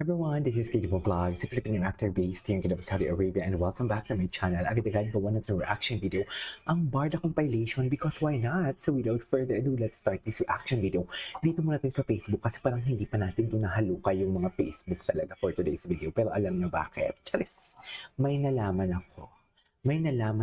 Everyone, this is Kikibo Vlogs, a Filipino actor based here in Kingdom of Saudi Arabia, and welcome back to my channel. Agad-agad gawa na itong reaction video ang Barda compilation because why not? So without further ado, let's start this reaction video. Dito muna tayo sa Facebook kasi parang hindi pa natin ito nahaluka yung mga Facebook talaga for today's video. Pero alam nyo bakit? Charis! May nalaman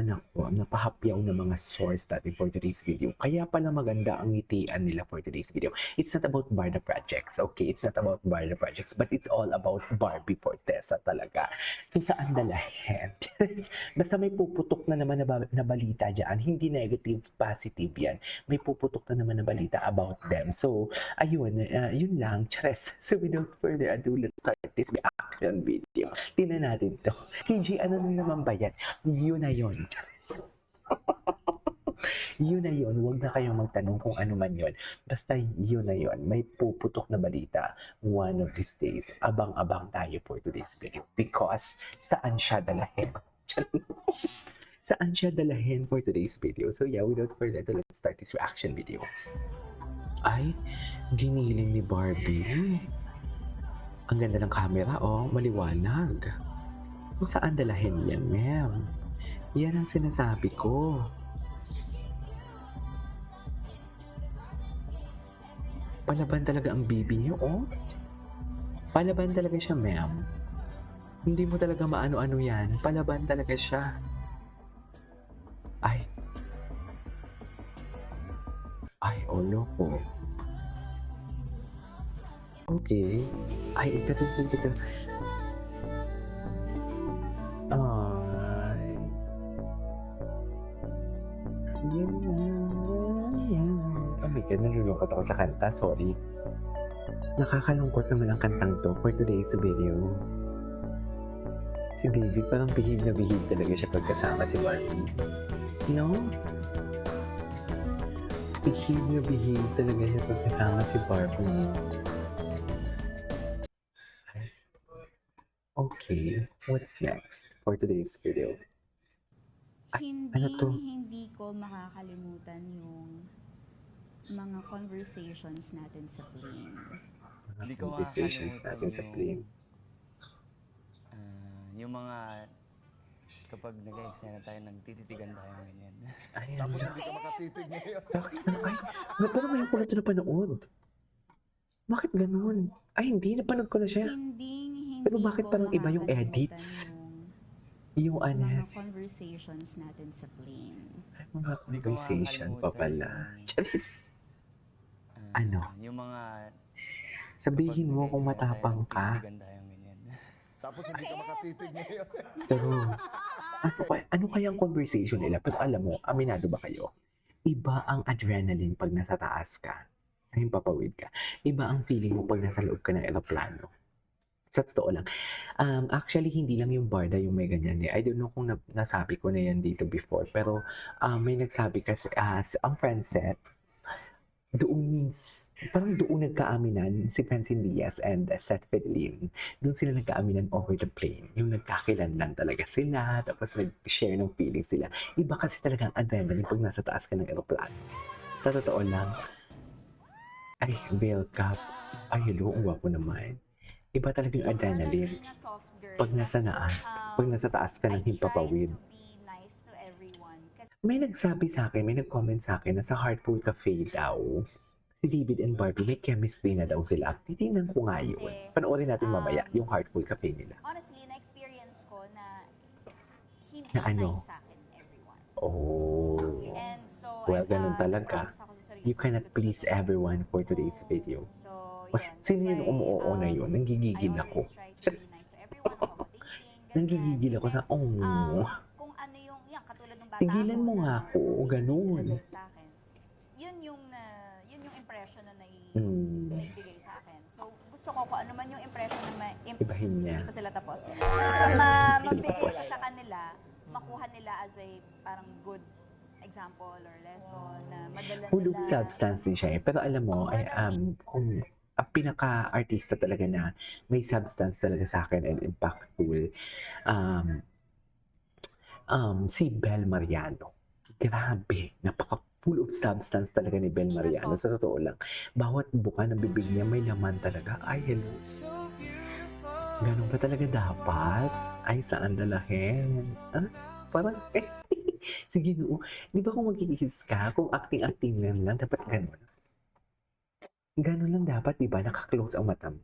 ako napahapyaw ng mga source natin for today's video. Kaya pala maganda ang ngitian nila for today's video. It's not about Barda projects, okay? It's not about Barda projects, but it's all about Barbie Fortesa talaga. So saan dalahin? Basta may puputok na naman na balita dyan. Hindi negative, positive yan. May puputok na naman na balita about them. So, ayun, yun lang. Chares. So without further ado, let's start this reaction video. Tingnan natin to. KG, ano na naman ba yan? Yun na yun. Yun na yun. Huwag na kayong magtanong kung ano man yun. Basta yun na yun. May puputok na balita. One of these days, abang-abang tayo for today's video. Because saan siya dalahin? Saan siya dalahin for today's video? So yeah, without further ado, let's start this reaction video. Ay, giniling ni Barbie. Ang ganda ng camera, oh. Maliwanag. So saan dalahin yan, ma'am? Yan ang sinasabi ko. Palaban talaga ang bibi niyo, oh. Palaban talaga siya, ma'am. Hindi mo talaga maano-ano yan. Palaban talaga siya. Ay. Ay, oh, loko. Okay. Ay, ito. Ay. Oh my God, nalulungkot ako sa kanta. Sorry. Nakakalungkot naman ang kantang to for today's video. Si Baby parang bihib na bihib talaga siya pagkasama si Barbie. No? Bihib na bihib talaga siya pagkasama si Barbie. Okay, what's next for today's video? Hindi ko makakalimutan yung mga conversations natin sa plane. Mga conversations natin sa plane. Yung mga kapag nag-eksena tayo, nagtititigan tayo ganyan. Ay, Tapos hindi ka makatitig ngayon. bakit ano? Ay, pero ngayon ko na ito napanood. Bakit ganun? Ay, hindi. Napanood ko na siya. Pero bakit parang iba yung edits? Yung Mga honest. conversations natin sa plane. Ay, mga conversation pa pala. Charis. Ano? Yung mga Sabihin mo kung matapang ka. nagtititigan tayo ganyan. Tapos hindi ka makatitig ngayon. Pero, ano kayang conversation nila? Pero alam mo, aminado ba kayo? Iba ang adrenaline pag nasa taas ka. Ay, papawid ka. Iba ang feeling mo pag nasa loob ka ng eroplano. Sa totoo lang. Actually, hindi lang yung Barda yung may ganyan eh. I don't know kung nasabi ko na yan dito before. Pero may nagsabi kasi, ang friend set, parang doon nagkaaminan si Francine Diaz and Seth Fidelin. Doon sila nagkaaminan over the plane. Yung nagkakilanlan talaga sila, tapos nag-share ng feelings sila. Iba kasi talaga ang adrenaline pag nasa taas ka ng aeroplano. Sa totoo lang, ay, Bell Cup, ay, hello, ang gwapo naman. Iba talaga yung adrenaline pag nasa taas ka ng himpapawid. May nagsabi sa akin, may nag-comment sa akin na sa Heartful Cafe daw, si David and Barbie, may chemistry na daw sila. Titingnan ko nga yun. Panoorin natin mamaya yung Heartful Cafe nila. Honestly, na-experience ko na hindi Na ano? nice sa akin everyone. Oh. And so, Well, ganun talaga. nag-promise ako sa sarili You ko, cannot good please to go. everyone for today's video. So, Oh, yun. sino That's yung why, umuoo na yun? Nanggigigil I ako. always try to be nice to everyone, accommodating, ganyan. Nanggigigil ako sa, Kasi, oh. kung ano yung, yan, katulad ng bata Tigilan ako mo na nga ako, hindi ganun. sila sa akin. Yun yung impression na naibigay sa akin. So, gusto ko kung ano man yung impression na Ibahin niya. Hindi pa sila tapos. Sige, Mabigay tapos. sa kanila, makuha nila as a parang good example or lesson na madala Hulog nila. substance din siya eh. Pero alam mo, ay, kung ang pinaka-artista talaga na may substance talaga sa akin and impactful, si Bel Mariano. Grabe, napaka-full of substance talaga ni Bel Mariano. Sa totoo lang, bawat buka ng bibig niya may laman talaga. Ay, hello. Ganun ba talaga dapat? Ay, saan dalahin? Ah, parang, sige no. Di ba kung magkikis ka, kung acting-acting lang, dapat ganun. Ganun lang dapat, di ba? Nakaklose ang mata mo.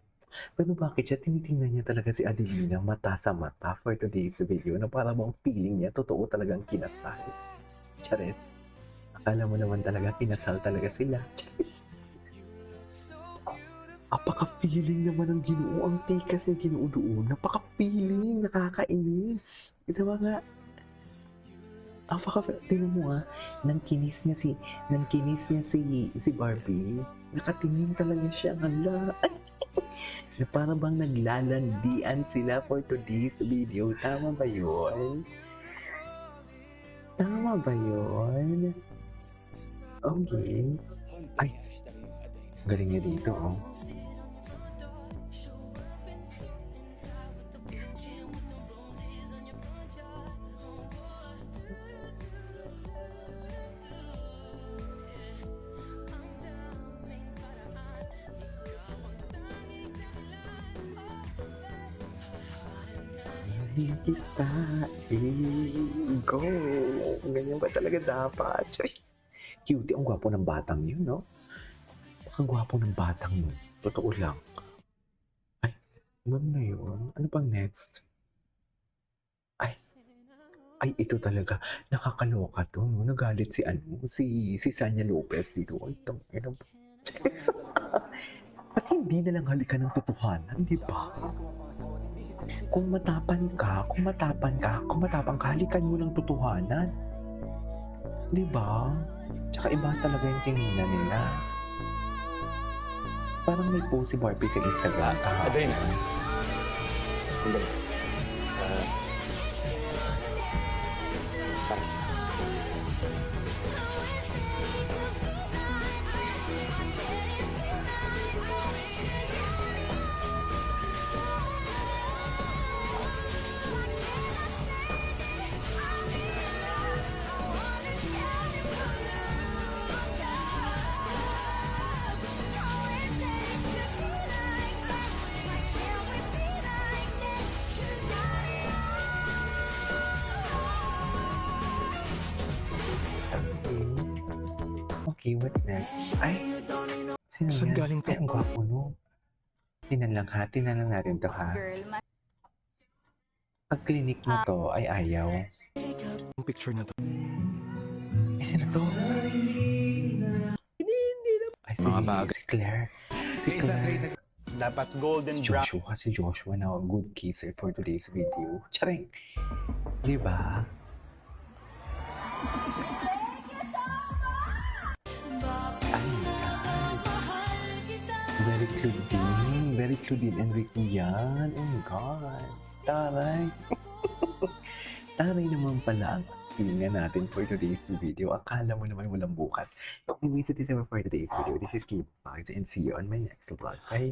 Pero bakit siya tinitingnan niya talaga si Adelina mata sa mata for today's video na para bang feeling niya totoo talagang kinasal. Charet. Akala mo naman talaga kinasal talaga sila. Charis. Apaka-feeling naman ng Ginoo. Ang tikas ng Ginoo doon. Napaka-feeling. Nakakainis. Isa ba nga? Tingnan mo nga. Nang kinis niya si Barbie. Nakatingin talaga siya. Hala. Na para bang naglalandian sila for today's video. Tama ba yun? Tama ba yun? Okay. Ay, galing niya dito, oh. Hindi kita go. Ganyan ba talaga dapat? Choice. Cute. Ang gwapo ng batang yun, no? Ang gwapo ng batang yun. Totoo lang. Ay, ano na yun? Ano pang next? Ay, ito talaga. Nakakaloka to, no? Nagalit si Sanya Lopez dito. Ay, ano ba? Choice. Ba't hindi na lang halikan ng totohanan, di ba? Kung matapang ka, halikan mo ng totohanan. Di ba? Tsaka iba talaga yung tinginan nila. Parang may post si Barbie sa Instagram kahapon. Adrena. Sandali. Para sa... Okay, what's next? Ay, sino Saan yan? galing to? Ay, ang gwapo, no? Tinan lang natin to, ha? Girl, Pag clinic mo to, ay ayaw. Ang picture na to. Ay, sino to? Ay, Mga bagay. si Claire. Si Claire. Dapat golden Si brown. Joshua na good kisser for today's video. Charing! Di ba? Ay, very Claudine Enrique yan. Oh my God. Taray. Taray naman pala ang tingnan natin for today's video. Akala mo naman walang bukas. Anyways, it is over for today's video. This is Kim Vlogs and see you on my next vlog. Bye!